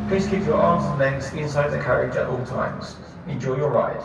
Please keep your arms and legs inside the carriage at all times. Enjoy your ride.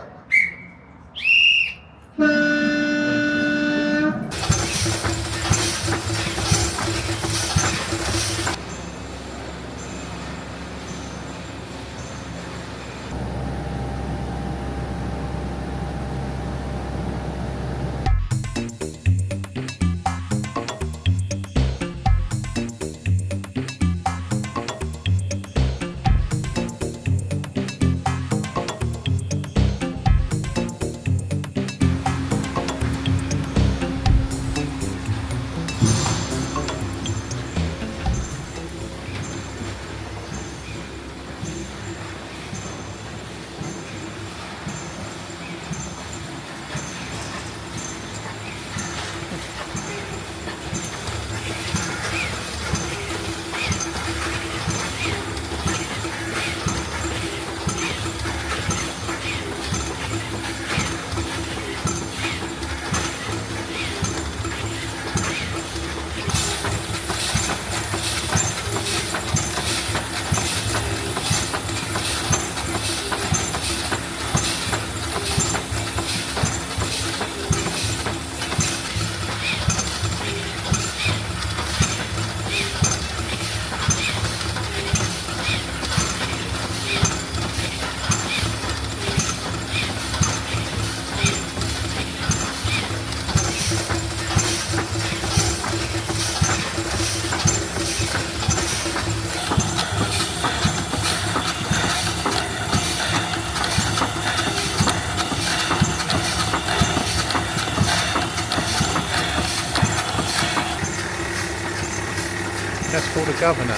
That's called a governor.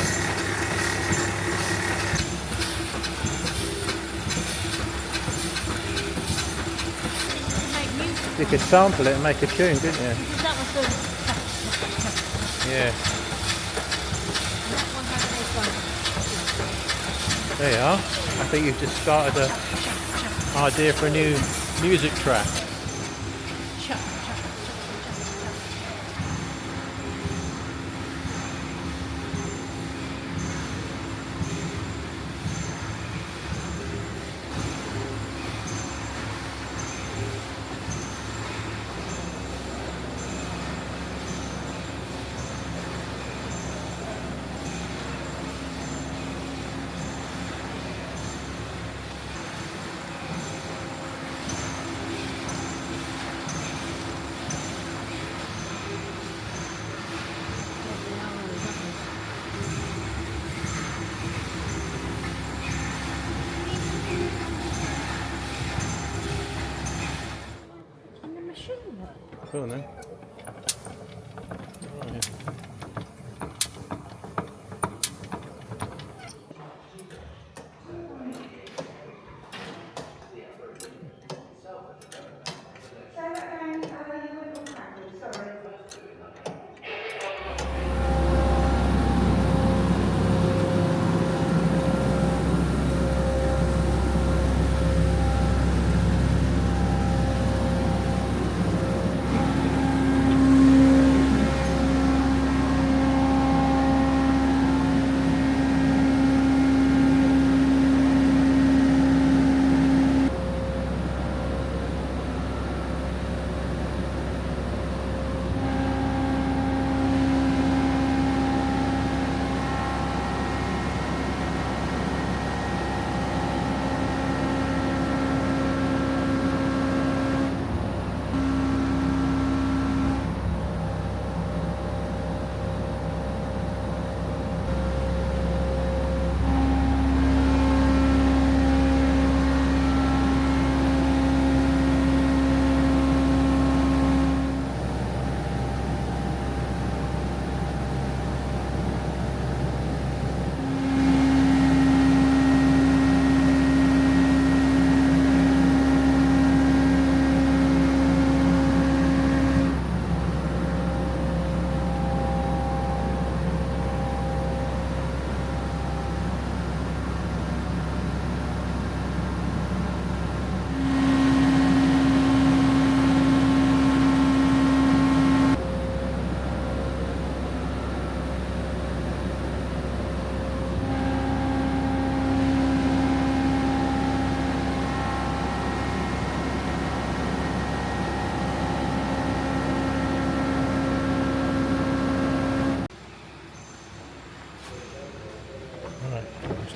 You could sample it and make a tune, couldn't you? That was the... Yeah. There you are. I think you've just started an idea for a new music track. Go on then.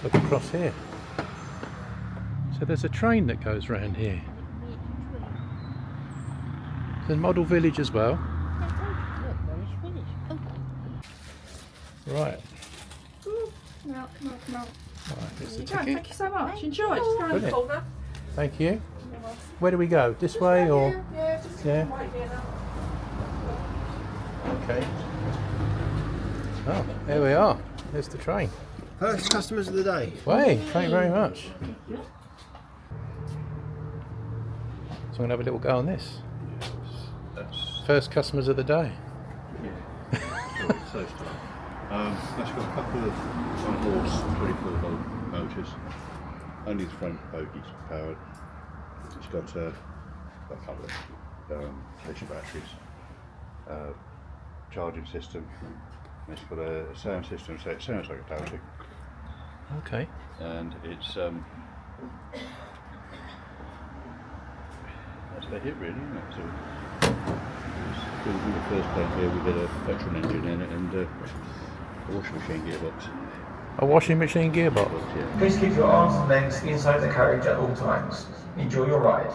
Let's look across here. So there's a train that goes round here. There's a model village as well. Right. Come out. Right, here's the There you go. ticket. Thank you so much. Enjoy. Just go around the Brilliant. corner. Thank you. Where do we go? This way or? Yeah, just Yeah. right here now. Okay. Oh, there we are. There's the train. First customers of the day. Way, thank you very much. So I'm going to have a little go on this. First customers of the day. So that's got a couple of on-horse 24-volt motors. Only the front bogies powered. It's got a couple of station batteries, charging system. And it's got a sound system, so it sounds like a Baltic. Okay. And it's that's about it really, isn't it? So the first plane here we get a petrol engine in it and a washing machine gearbox. A washing machine gearbox. Yeah. Please keep your arms and legs inside the carriage at all times. Enjoy your ride.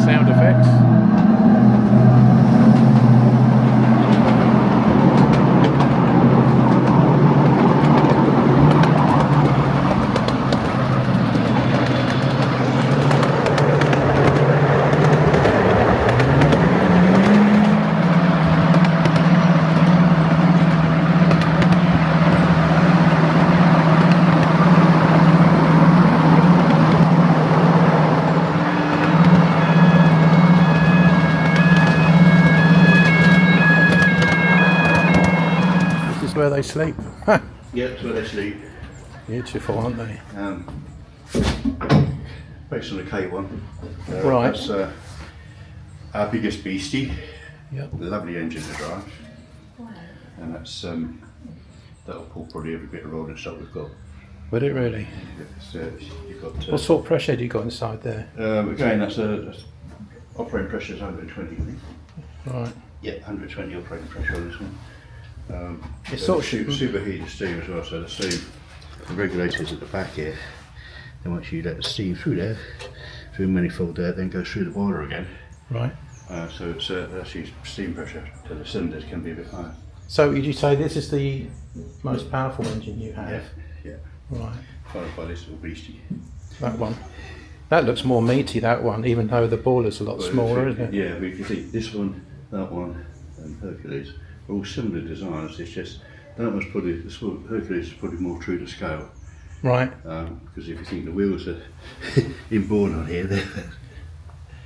Sound effects. This is where they sleep. Yeah, that's where they sleep. Beautiful, aren't they? Based on the K1. Right. That's our biggest beastie. Yep. Lovely engine to drive. And that's that'll pull probably every bit of rolling stock we've got. Would it really? You've got What sort of pressure do you got inside there? again that's operating pressure is 120 I think. Right. Yeah, 120 operating pressure on this one. It's So sort of superheated steam as well, so the steam, the regulators at the back here, then once you let the steam through there, through the manifold there, then goes through the boiler again. right. So it's actually steam pressure to the cylinders can be a bit higher. So would you say this is the most powerful engine you have? Yeah. Right. Followed by this little beastie. That one. That looks more meaty, that one, even though the boiler's a lot smaller, isn't it? Yeah, we can see this one, that one, and Hercules are all similar designs. It's just that one's probably Hercules is probably more true to scale. Right. Because if you think the wheels are inborn on here,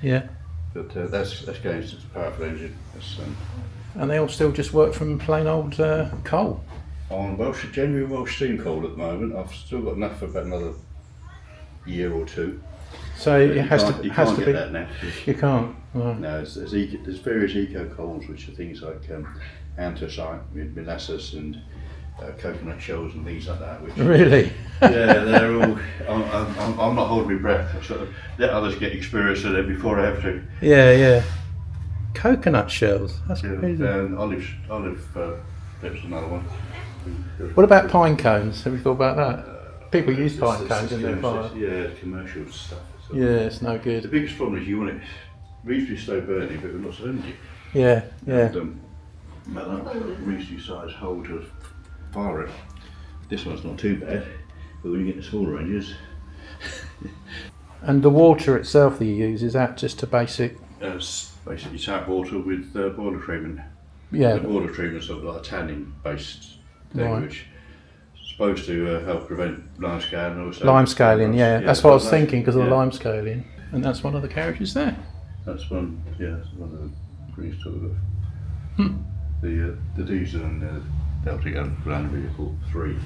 Yeah. but that's going to the powerful engine. That's And they all still just work from plain old coal. on genuine Welsh steam coal at the moment. I've still got enough for about another year or two. So it has to You has can't to get be. that now. You can't. Right. No, there's various eco coals, which are things like anthracite, with molasses and coconut shells and things like that. Which Really? yeah, they're all. I'm not holding my breath. I sort of let others get experience of it before I have to. Yeah. Coconut shells. That's crazy. Olive lips, another one. What about pine cones? Have you thought about that? People use pine cones in their fire. Yeah, commercial stuff. So Yeah, it's no the good. biggest problem is you want it reasonably slow burning, but with lots of energy. Yeah. And, that reasonably sized hole to fire it. This one's not too bad, but when you get the smaller engines, And the water itself that you use, is that just a basic? it's basically tap water with boiler treatment. Yeah. The boiler treatment's sort of like a tanning based thing, Right. which is supposed to help prevent lime scaling. Also Lime scaling, yeah. That's what I was but thinking because of the yeah. lime scaling. And that's one of the carriages there. That's one, yeah, that's one of the greens to the diesel and the Delta Grand vehicle 3.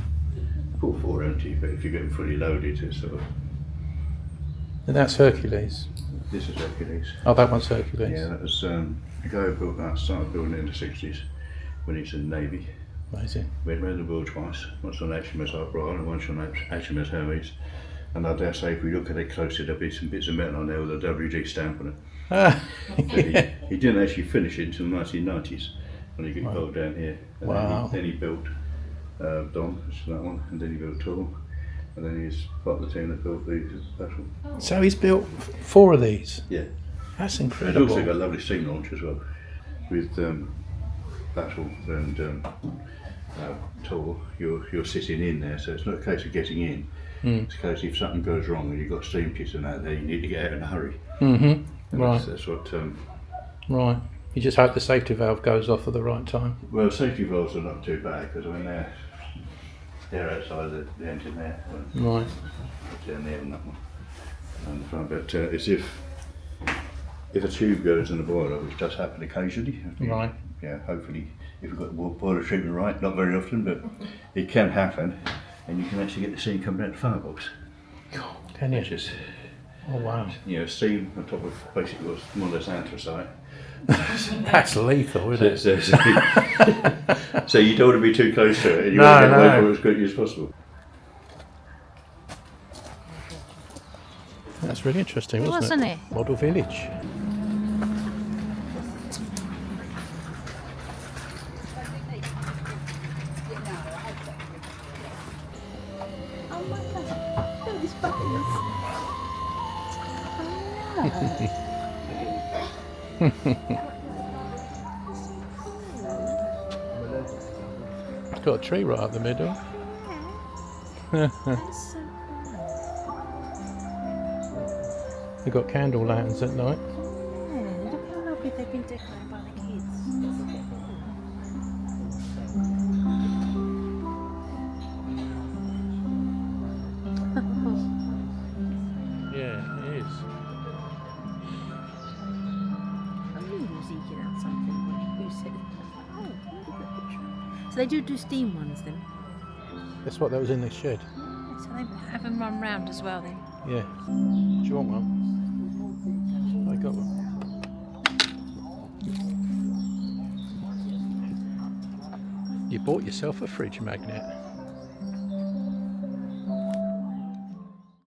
Pull 4 empty, but if you get them fully loaded, it's sort of. And that's Hercules. This is Hercules. Oh, that one's Hercules. Yeah, that was a guy who built that, started building it in the 60s when he was in the Navy. Amazing. Went round the world twice, once on HMS Upright and once on HMS Hermes. And I dare say if we look at it closely, there'll be some bits of metal on there with a WG stamp on it. Ah, But He didn't actually finish it until the 1990s when he got Wow. involved down here. And Wow. then he built Don, which is that one, and then he built Tool, and then he's part of the team that built the Battle. So he's built 4 of these. Yeah. That's He's incredible. also got a lovely steam launch as well. With Battle and Tool, you're sitting in there, so it's not a case of getting in. It's a case if something goes wrong and you've got steam kits and that there, you need to get out in a hurry. Mm-hmm. And Right. That's what. Right. You just hope the safety valve goes off at the right time. Well, safety valves are not too bad because when they're outside the engine there, Right. down there and that one, and the front. But it's if a tube goes in the boiler, which does happen occasionally. Right. Yeah. Hopefully, if we've got the boiler treatment right, not very often, but it can happen, and you can actually get the steam coming out the firebox. Can you? Which is, Oh wow. steam on top of basically what's more or less anthracite. That's lethal, isn't it? So you don't want to be too close to it, and you No, want to get away no. from it as quickly as possible. That's really interesting, wasn't Wasn't it? it? Model village. Oh my god. Look at these buttons. It's got a tree right up the middle. That's so You've got candle lanterns at night. cool. Yeah, look how lovely they've been decorated by the kids. Yeah, it is. I knew he was eking out something when you said it. Oh, look at the tree. So they do steam ones then? That's what that was in the shed. Yeah, so they have them run round as well then? Yeah. Do you want one? I got one. You bought yourself a fridge magnet.